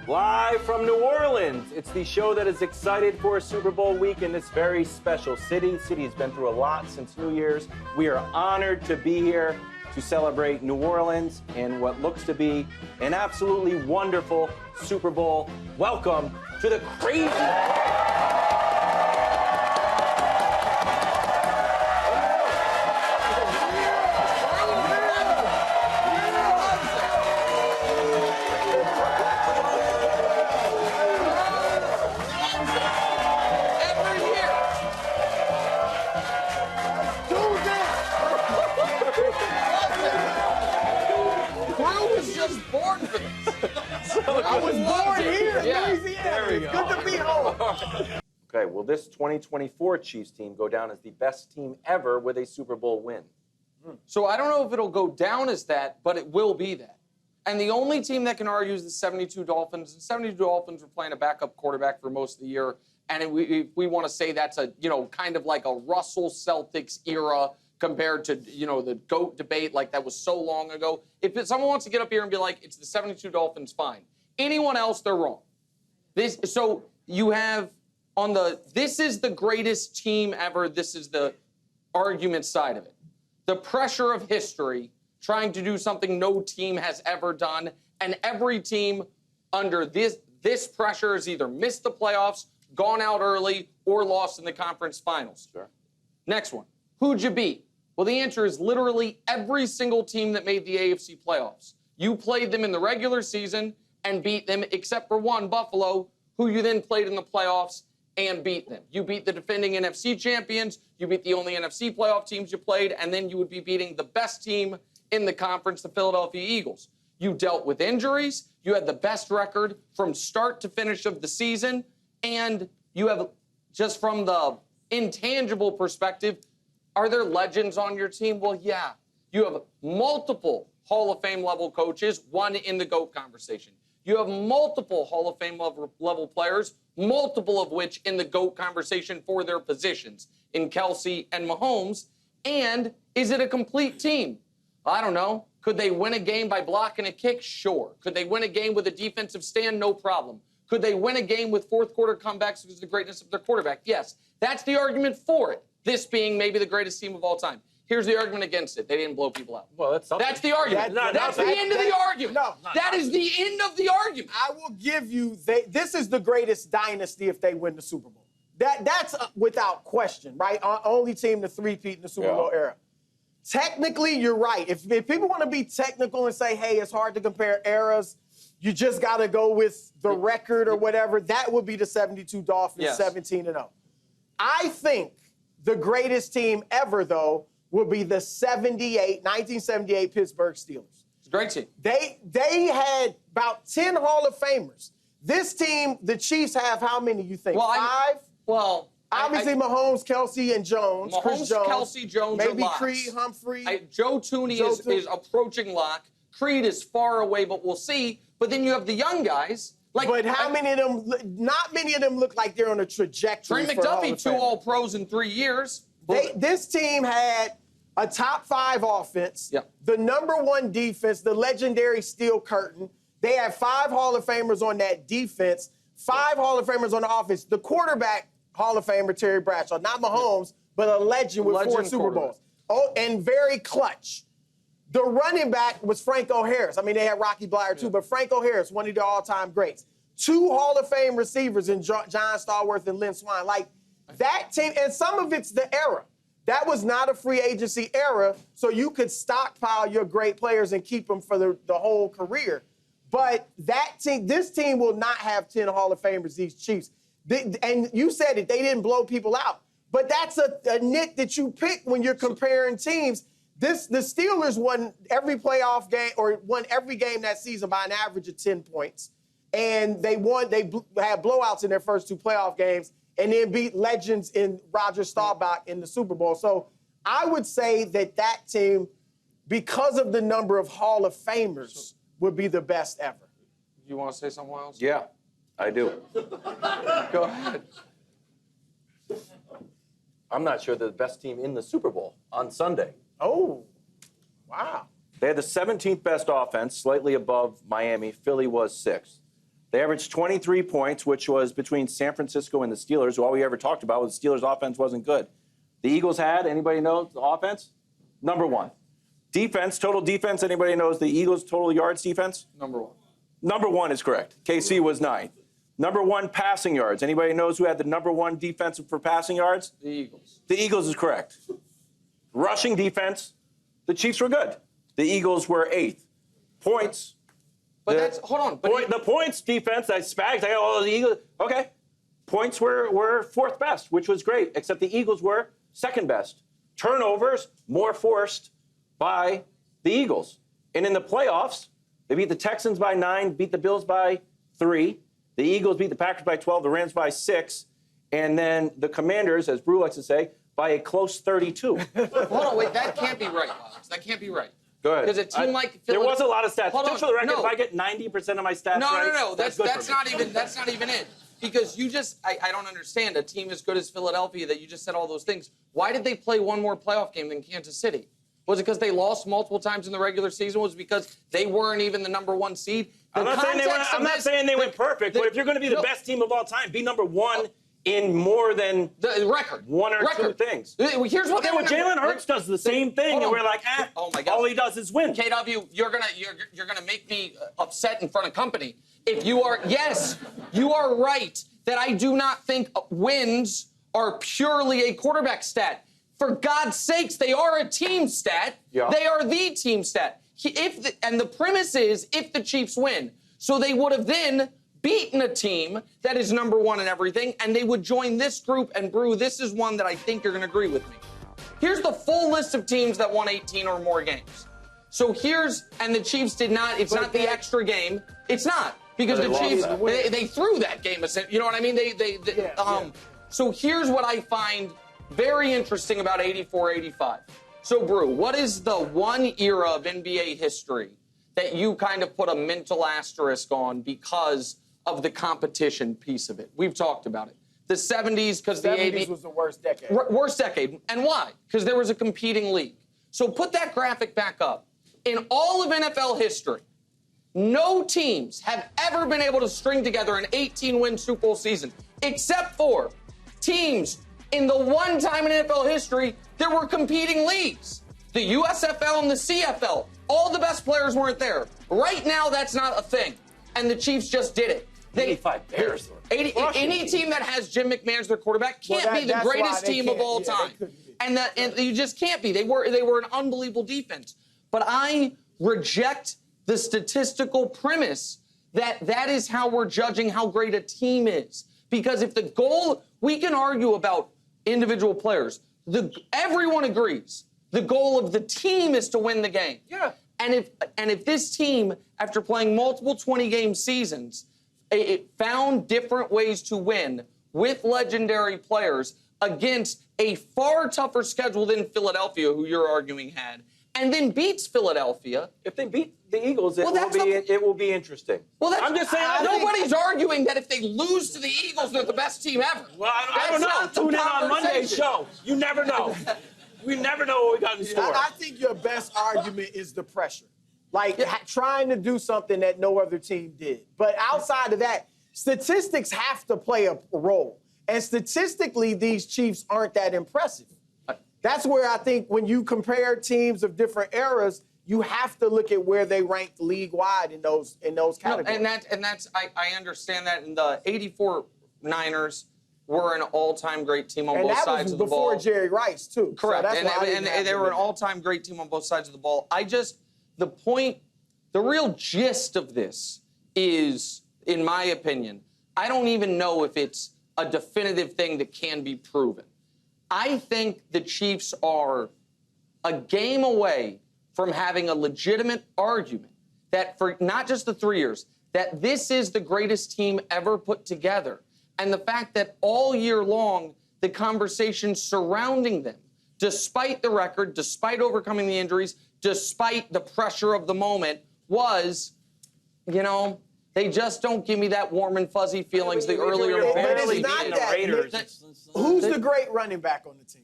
Live from New Orleans, it's the show that is excited for a Super Bowl week in this very special city. The city has been through a lot since New Year's. We are honored to be here to celebrate New Orleans and what looks to be an absolutely wonderful Super Bowl. Welcome to the crazy... I was born here in Louisiana. There we go. Good to be home. Okay, will this 2024 Chiefs team go down as the best team ever with a Super Bowl win? So I don't know if it'll go down as that, but it will be that. And the only team that can argue is the 72 Dolphins. The 72 Dolphins were playing a backup quarterback for most of the year. And if we want to say that's a, kind of like a Russell Celtics era compared to, the GOAT debate, like that was so long ago. If someone wants to get up here and be like, it's the 72 Dolphins, fine. Anyone else, they're wrong. So you have on this is the greatest team ever. This is the argument side of it. The pressure of history, trying to do something no team has ever done, and every team under this pressure has either missed the playoffs, gone out early, or lost in the conference finals. Sure. Next one. Who'd you beat? Well, the answer is literally every single team that made the AFC playoffs. You played them in the regular season and beat them, except for one, Buffalo, who you then played in the playoffs and beat them. You beat the defending NFC champions, you beat the only NFC playoff teams you played, and then you would be beating the best team in the conference, the Philadelphia Eagles. You dealt with injuries, you had the best record from start to finish of the season, and you have, just from the intangible perspective, are there legends on your team? Well, yeah. You have multiple Hall of Fame level coaches, one in the GOAT conversation. You have multiple Hall of Fame level players, multiple of which in the GOAT conversation for their positions in Kelsey and Mahomes. And is it a complete team? I don't know. Could they win a game by blocking a kick? Sure. Could they win a game with a defensive stand? No problem. Could they win a game with fourth quarter comebacks because of the greatness of their quarterback? Yes. That's the argument for it. This being maybe the greatest team of all time. Here's the argument against it. They didn't blow people out. Well, that's something. That's the argument. That's the end of the argument. No. That is the end of the argument. I will give you, this is the greatest dynasty if they win the Super Bowl. That's without question, right? Only team to three-peat in the Super Bowl era. Technically, you're right. If people want to be technical and say, hey, it's hard to compare eras, you just got to go with the record or whatever, that would be the 72 Dolphins, 17-0. I think the greatest team ever, though, would be the 1978 Pittsburgh Steelers. It's a great team. They had about 10 Hall of Famers. This team, the Chiefs have how many, you think? Well, 5? Obviously, Mahomes, Kelsey, and Jones. Chris Jones. Kelsey, Jones maybe are locks. Creed, Humphrey. Joe Tooney is approaching lock. Creed is far away, but we'll see. But then you have the young guys. But how many of them, not many of them look like they're on a trajectory. Trey McDuffie, 2 All-Pros in 3 years. This team had a top 5 offense, the #1 defense, the legendary Steel Curtain. They had 5 Hall of Famers on that defense, 5 Hall of Famers on the offense. The quarterback Hall of Famer, Terry Bradshaw, not Mahomes, but a legend with 4 Super Bowls. Oh, and very clutch. The running back was Franco Harris. I mean, they had Rocky Bleier too, but Franco Harris, one of the all-time greats. 2 Hall of Fame receivers in John Stallworth and Lynn Swann. Like, that team, and some of it's the era. That was not a free agency era, so you could stockpile your great players and keep them for the whole career. But this team will not have 10 Hall of Famers, these Chiefs. And you said it, they didn't blow people out. But that's a nit that you pick when you're comparing teams. The Steelers won every playoff game, or won every game that season by an average of 10 points. And they had blowouts in their first 2 playoff games, and then beat legends in Roger Staubach in the Super Bowl. So I would say that team, because of the number of Hall of Famers, would be the best ever. You want to say something else? Yeah, I do. Go ahead. I'm not sure they're the best team in the Super Bowl on Sunday. Oh, wow. They had the 17th best offense, slightly above Miami. Philly was 6th. They averaged 23 points, which was between San Francisco and the Steelers, who all we ever talked about was the Steelers' offense wasn't good. The Eagles had, anybody know the offense? Number 1. Defense, total defense, anybody knows the Eagles' total yards defense? Number 1. Number 1 is correct. KC was 9th. Number 1 passing yards. Anybody knows who had the number 1 defense for passing yards? The Eagles. The Eagles is correct. Rushing defense, the Chiefs were good. The Eagles were 8th. Points. But that's, hold on. But the points defense, I spagged. I got all the Eagles. Okay. Points were 4th best, which was great, except the Eagles were 2nd best. Turnovers, more forced by the Eagles. And in the playoffs, they beat the Texans by 9, beat the Bills by 3. The Eagles beat the Packers by 12, the Rams by 6. And then the Commanders, as Brew likes to say, by a close 32. Hold on, wait, that can't be right, Alex. That can't be right. Go ahead. Because a team like there was a lot of stats. Hold Just on, for the record, no. if I get 90% of my stats right, No. That's not even it. Because you just, I don't understand. A team as good as Philadelphia that you just said all those things. Why did they play one more playoff game than Kansas City? Was it because they lost multiple times in the regular season? Was it because they weren't even the number 1 seed? I'm not saying they went perfect, but if you're going to be the best team of all time, be number 1 in more than the record. 1 or 2 things. Here's what Jalen Hurts does the same thing, and we're like, oh my God. all he does is win. KW, you're gonna make me upset in front of company. If you are, yes, you are right that I do not think wins are purely a quarterback stat. For God's sakes, they are a team stat. Yeah. They are the team stat. And the premise is if the Chiefs win. So they would have then beaten a team that is number 1 in everything, and they would join this group. And Brew, this is one that I think you're going to agree with me. Here's the full list of teams that won 18 or more games. So and the Chiefs did not, it's not the extra game. It's not. Because the Chiefs, they threw that game. You know what I mean? So here's what I find very interesting about 84-85. So, Brew, what is the one era of NBA history that you kind of put a mental asterisk on because of the competition piece of it? We've talked about it. The 70s, because the 70s was the worst decade. Worst decade. And why? Because there was a competing league. So put that graphic back up. In all of NFL history, no teams have ever been able to string together an 18-win Super Bowl season, except for teams in the one time in NFL history there were competing leagues. The USFL and the CFL. All the best players weren't there. Right now, that's not a thing. And the Chiefs just did it. 85 Bears. Any team that has Jim McMahon as their quarterback can't be the greatest team of all time. And you just can't be. They were an unbelievable defense. But I reject the statistical premise that is how we're judging how great a team is. Because if the goal, we can argue about individual players. Everyone agrees the goal of the team is to win the game. Yeah. And if this team, after playing multiple 20-game seasons, it found different ways to win with legendary players against a far tougher schedule than Philadelphia, who you're arguing had, and then beats Philadelphia. If they beat the Eagles, it will be interesting. Well, I'm just saying. Nobody's arguing that if they lose to the Eagles, they're the best team ever. Well, I don't know. Tune in on Monday's show. You never know. We never know what we got in store. I think your best argument is the pressure. Like trying to do something that no other team did. But outside of that, statistics have to play a role. And statistically, these Chiefs aren't that impressive. That's where I think when you compare teams of different eras, you have to look at where they ranked league-wide in those categories. No, I understand that. And the 84 Niners were an all-time great team on both sides of the ball. And that was before Jerry Rice, too. Correct. So and they were an all-time great team on both sides of the ball. The real gist of this is, in my opinion, I don't even know if it's a definitive thing that can be proven. I think the Chiefs are a game away from having a legitimate argument that for not just the 3 years, that this is the greatest team ever put together. And the fact that all year long, the conversation surrounding them, despite the record, despite overcoming the injuries, despite the pressure of the moment, was, they just don't give me that warm and fuzzy feelings the earlier. But it's not that. Who's the great running back on the team?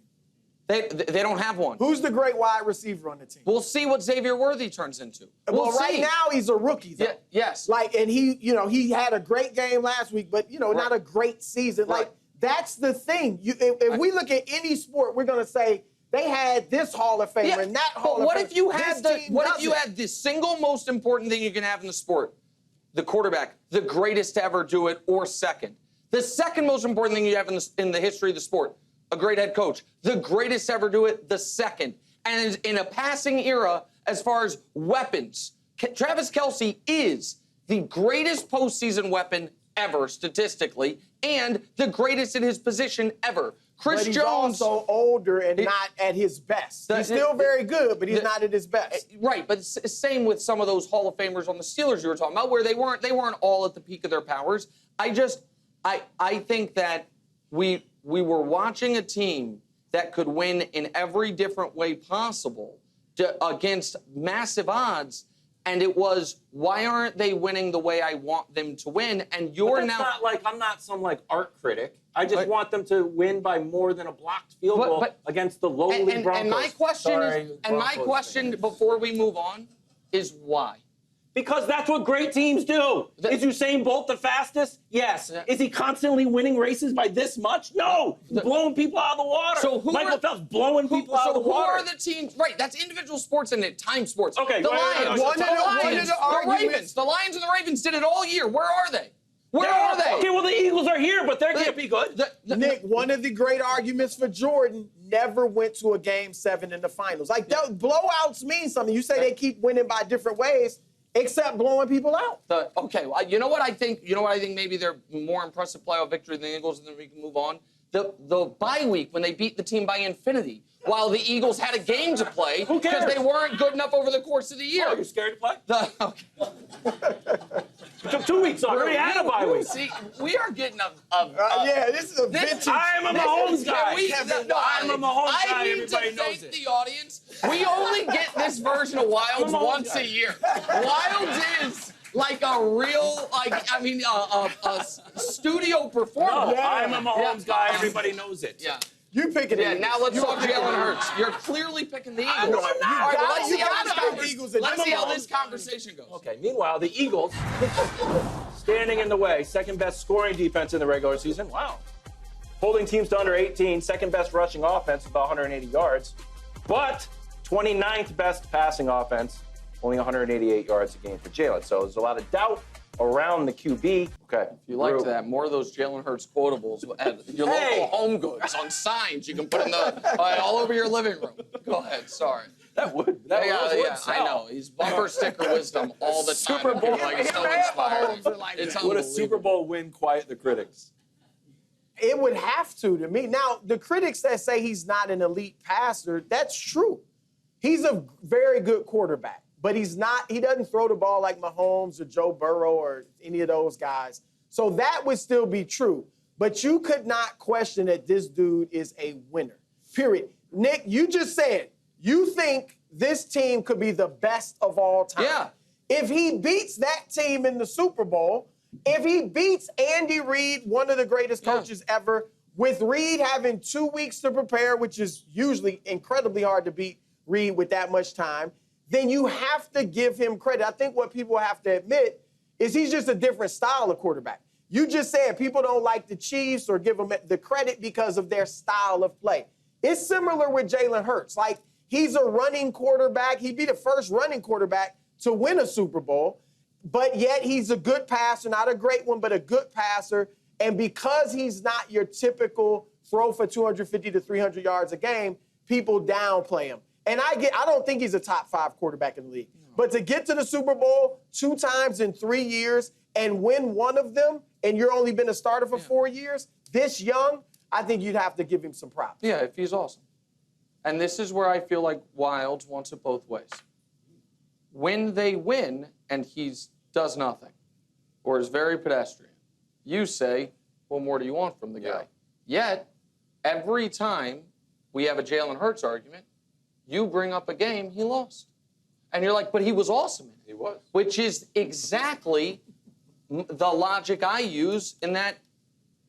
They don't have one. Who's the great wide receiver on the team? We'll see what Xavier Worthy turns into. Well, right see. now he's a rookie, though. Yeah, yes. And he had a great game last week, but, not a great season. Right. That's the thing. If we look at any sport, we're going to say they had this Hall of Famer and that Hall of Famer. What if you had the single most important thing you can have in the sport? The quarterback, the greatest to ever do it, or second. The second most important thing you have in the history of the sport, a great head coach. The greatest to ever do it, the second. And in a passing era, as far as weapons, Travis Kelce is the greatest postseason weapon ever, statistically, and the greatest in his position ever. But he's also older and not at his best. He's still very good, but he's not at his best. Right, but same with some of those Hall of Famers on the Steelers you were talking about, where they weren't all at the peak of their powers. I think that we were watching a team that could win in every different way possible against massive odds, and it was, why aren't they winning the way I want them to win? And I'm not some art critic. I just want them to win by more than a blocked field goal against the lowly Broncos. And my question before we move on is why? Because that's what great teams do. Is Usain Bolt the fastest? Yes. Is he constantly winning races by this much? No. He's blowing people out of the water. So Michael Phelps blowing people out of the water. So who are the teams? Right, that's individual sports and time sports. Okay, the Lions, the Lions and the Ravens did it all year. Where are they? Where are they? Okay, well, the Eagles are here, but they can't be good. Nick, one of the great arguments for Jordan, never went to a Game 7 in the finals. Blowouts mean something. You say they keep winning by different ways. Except blowing people out. You know what I think? Maybe they're more impressive playoff victory than the Eagles, and then we can move on. The bye week when they beat the team by infinity, while the Eagles had a game to play because they weren't good enough over the course of the year. Oh, you're scared to play? Took 2 weeks off. We had a bye week. See, we are getting this is a vintage. I'm a Mahomes guy. I'm a Mahomes guy. Everybody knows it. I need to thank the audience. We only get this version of Wilds once a year. Wilds is like a real, a studio performer. No, I'm a Mahomes guy. Everybody knows it. Yeah. You picking it. Now let's talk Jalen Hurts. You're clearly picking the Eagles. No, I'm not. All right, let's see how this conversation goes. Okay, meanwhile, the Eagles standing in the way. Second best scoring defense in the regular season. Wow. Holding teams to under 18. Second best rushing offense, about 180 yards. But 29th best passing offense, only 188 yards a game for Jalen. So there's a lot of doubt around the QB. Okay. If you liked that, more of those Jalen Hurts quotables at your local Home Goods on signs you can put in all over your living room. Go ahead. Sorry. That would I know. He's bumper sticker wisdom all the time. Super Bowl. It's so inspiring. It's would a Super Bowl win quiet the critics? It would have to me. Now, the critics that say he's not an elite passer, that's true. He's a very good quarterback. But he doesn't throw the ball like Mahomes or Joe Burrow or any of those guys. So that would still be true. But you could not question that this dude is a winner, period. Nick, you just said you think this team could be the best of all time. Yeah. If he beats that team in the Super Bowl, if he beats Andy Reid, one of the greatest coaches ever, with Reid having 2 weeks to prepare, which is usually incredibly hard to beat Reid with that much time, then you have to give him credit. I think what people have to admit is he's just a different style of quarterback. You just said people don't like the Chiefs or give them the credit because of their style of play. It's similar with Jalen Hurts. He's a running quarterback. He'd be the first running quarterback to win a Super Bowl, but yet he's a good passer, not a great one, but a good passer. And because he's not your typical throw for 250 to 300 yards a game, people downplay him. And I don't think he's a top 5 quarterback in the league. No. But to get to the Super Bowl 2 times in 3 years and win one of them, and you're only been a starter for 4 years, this young, I think you'd have to give him some props. Yeah, if he's awesome. And this is where I feel like Wilds wants it both ways. When they win and he does nothing or is very pedestrian, you say, what more do you want from the guy? Yet, every time we have a Jalen Hurts argument, you bring up a game he lost. And you're like, but he was awesome in it. He was. Which is exactly the logic I use in that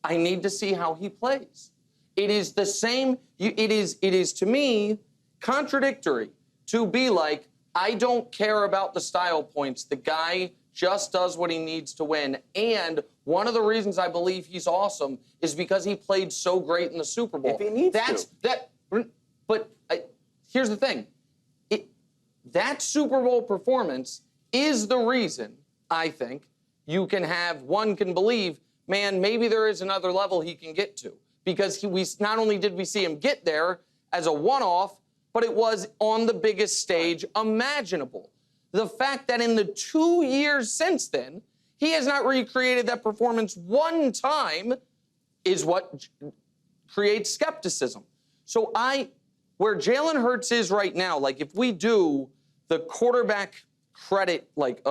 I need to see how he plays. It is the same. It is to me contradictory to be like, I don't care about the style points. The guy just does what he needs to win. And one of the reasons I believe he's awesome is because he played so great in the Super Bowl. If he needs to. But here's the thing. That Super Bowl performance is the reason, I think, you can have, one can believe, man, maybe there is another level he can get to. Because not only did we see him get there as a one-off, but it was on the biggest stage imaginable. The fact that in the 2 years since then, he has not recreated that performance one time is what creates skepticism. So where Jalen Hurts is right now, like if we do the quarterback credit, like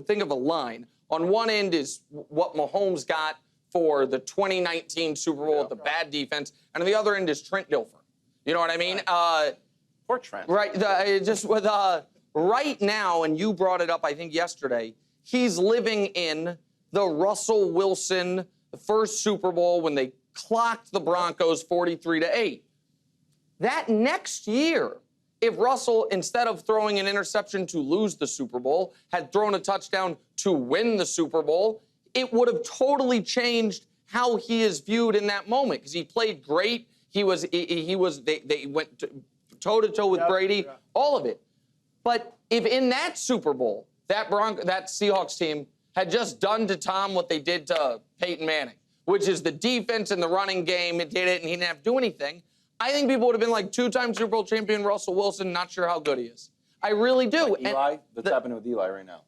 think of a line, on one end is what Mahomes got for the 2019 Super Bowl with the bad defense, and on the other end is Trent Dilfer. You know what I mean? Poor Trent. Right. Just with right now, and you brought it up, I think yesterday, he's living in the Russell Wilson first Super Bowl when they clocked the Broncos 43-8. That next year, if Russell, instead of throwing an interception to lose the Super Bowl, had thrown a touchdown to win the Super Bowl, it would have totally changed how he is viewed in that moment because he played great. They went toe-to-toe with Brady, all of it. But if in that Super Bowl, that Seahawks team had just done to Tom what they did to Peyton Manning, which is the defense and the running game, it did it, and he didn't have to do anything, I think people would have been like, two-time Super Bowl champion Russell Wilson, not sure how good he is. I really do. Like Eli? That's happening with Eli right now.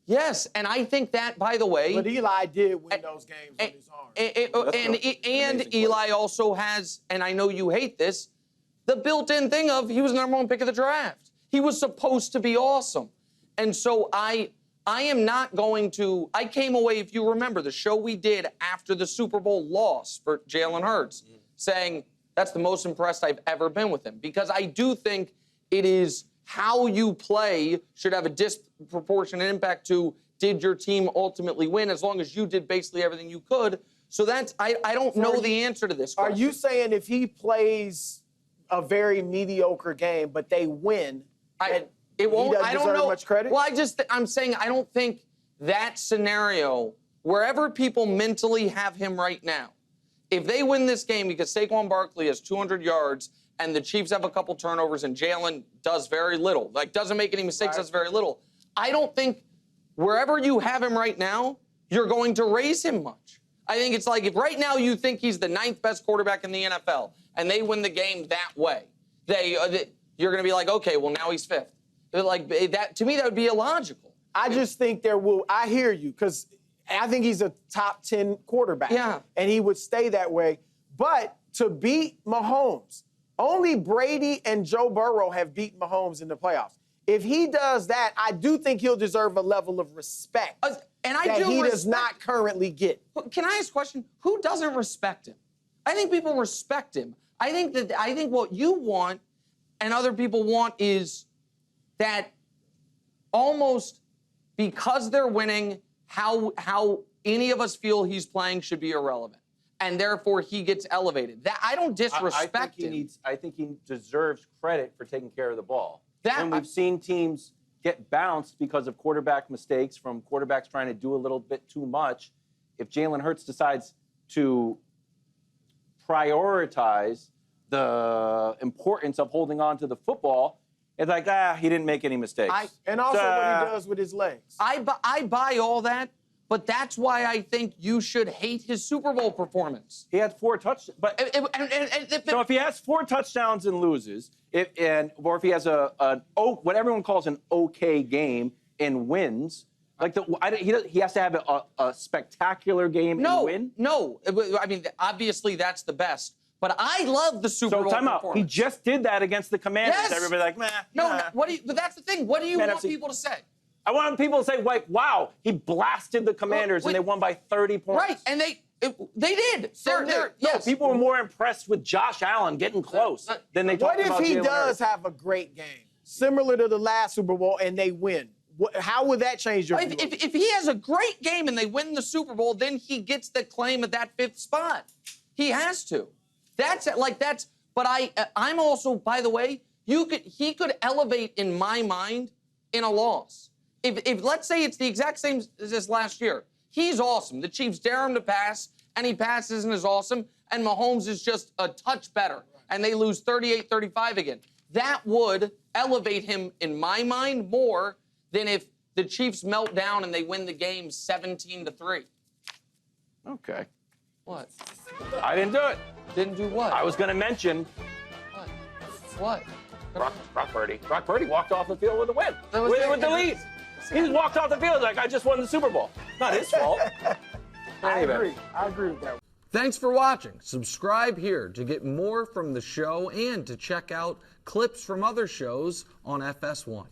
Yes, and I think that, by the way... But Eli did win those games with his arm. And Eli also has, and I know you hate this, the built-in thing of he was the #1 pick of the draft. He was supposed to be awesome. And so I am not going to... I came away, if you remember, the show we did after the Super Bowl loss for Jalen Hurts, saying that's the most impressed I've ever been with him. Because I do think it is how you play should have a disproportionate impact to did your team ultimately win, as long as you did basically everything you could. So that's... I don't know the answer to this question. Are you saying if he plays a very mediocre game, but they win... It won't. He doesn't deserve much credit? Well, I'm saying I don't think that scenario, wherever people mentally have him right now, if they win this game because Saquon Barkley has 200 yards and the Chiefs have a couple turnovers and Jalen does very little, like doesn't make any mistakes, does very little, I don't think wherever you have him right now, you're going to raise him much. I think it's like if right now you think he's the 9th best quarterback in the NFL and they win the game that way, you're going to be like, okay, well, now he's 5th. Like that, to me, that would be illogical. I just think I hear you, because I think he's a top 10 quarterback. Yeah. And he would stay that way. But to beat Mahomes, only Brady and Joe Burrow have beat Mahomes in the playoffs. If he does that, I do think he'll deserve a level of respect that he does not currently get. Can I ask a question? Who doesn't respect him? I think people respect him. I think what you want and other people want is that almost because they're winning, how any of us feel he's playing should be irrelevant. And therefore, he gets elevated. That I don't disrespect him. I think he deserves credit for taking care of the ball. And we've seen teams get bounced because of quarterback mistakes from quarterbacks trying to do a little bit too much. If Jalen Hurts decides to prioritize the importance of holding on to the football, it's like, he didn't make any mistakes. And also what he does with his legs. I buy all that, but that's why I think you should hate his Super Bowl performance. He had 4 touchdowns. But so if he has 4 touchdowns and loses, or if he has what everyone calls an okay game and wins, like he has to have a spectacular game and win? No. I mean, obviously that's the best. But I love the Super Bowl time performance. Out. He just did that against the Commanders. Yes. Everybody's like, nah. No, but that's the thing. What do you want people to say? I want people to say, like, wow, he blasted the Commanders and they won by 30 points. Right, and they did. Yes. People were more impressed with Josh Allen getting close than they talked about What if he Jalen does Hurts. have a great game, similar to the last Super Bowl, and they win? How would that change your view? If he has a great game and they win the Super Bowl, then he gets the claim at that 5th spot. He has to. But I'm also, by the way, he could elevate in my mind in a loss. If let's say it's the exact same as this last year, he's awesome. The Chiefs dare him to pass, and he passes and is awesome, and Mahomes is just a touch better, and they lose 38-35 again. That would elevate him in my mind more than if the Chiefs melt down and they win the game 17-3. Okay. What? I didn't do it. Didn't do what? I was going to mention What? Brock Purdy. Brock Purdy walked off the field with a win. was With the lead. He just walked off the field like, I just won the Super Bowl. Not his fault. I agree with that. Thanks for watching. Subscribe here to get more from the show and to check out clips from other shows on FS1.